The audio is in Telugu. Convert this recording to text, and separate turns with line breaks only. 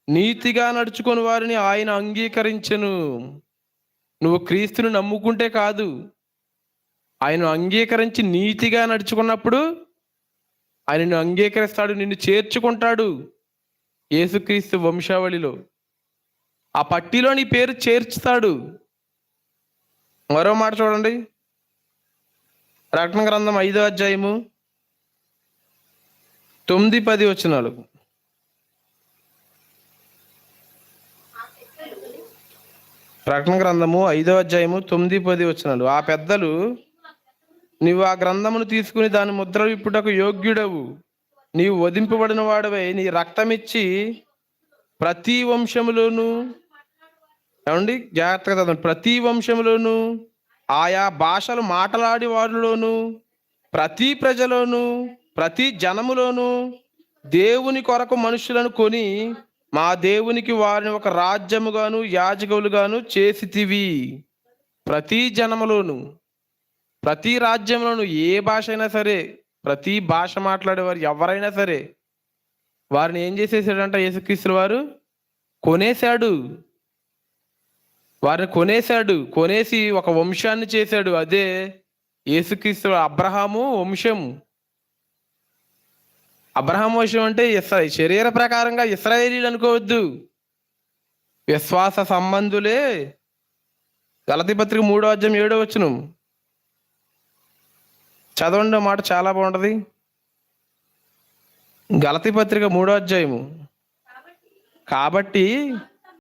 నీతిగా నడుచుకొని వారిని ఆయన అంగీకరించెను. నువ్వు క్రీస్తుని నమ్ముకుంటే కాదు, ఆయన అంగీకరించి నీతిగా నడుచుకున్నప్పుడు ఆయనను అంగీకరిస్తాడు, నిన్ను చేర్చుకుంటాడు యేసుక్రీస్తు వంశావళిలో. ఆ పట్టిలో నీ పేరు చేర్చుతాడు. మరో మాట చూడండి, ప్రకటన గ్రంథం 5వ అధ్యాయము 9-10 వచనాలు. ప్రకటన గ్రంథము 5వ అధ్యాయము 9-10 వచనాలు. ఆ పెద్దలు, నీవు ఆ గ్రంథమును తీసుకుని దాని ముద్ర విప్పుటకు యోగ్యుడవు, నీవు వధింపబడిన వాడవై నీ రక్తమిచ్చి ప్రతి వంశములోను, ఏమండి జాగ్రత్తగా చదవండి, ప్రతి వంశములోను, ఆయా భాషలు మాట్లాడి వారిలోను, ప్రతి ప్రజలోను, ప్రతి జనములోను దేవుని కొరకు మనుషులను కొని మా దేవునికి వారిని ఒక రాజ్యముగాను యాజకులుగాను చేసితివి. ప్రతి జనములోను, ప్రతి రాజ్యంలోను, ఏ భాష అయినా సరే, ప్రతి భాష మాట్లాడేవారు ఎవరైనా సరే వారిని ఏం చేసేసాడంట యేసుక్రీస్తు వారు? కొనేశాడు. వారిని కొనేశాడు. కొనేసి ఒక వంశాన్ని చేశాడు. అదే యేసుక్రీస్తు. అబ్రహాము వంశం. అబ్రహాం వంశం అంటే శరీర ప్రకారంగా ఇశ్రాయేలీలు అనుకోవద్దు, విశ్వాస సంబంధులే. గలతీ పత్రిక 3వ అధ్యాయం 7వ వచనం చదవండి, మాట చాలా బాగుంటది. గలతీ పత్రిక 3వ అధ్యాయము. కాబట్టి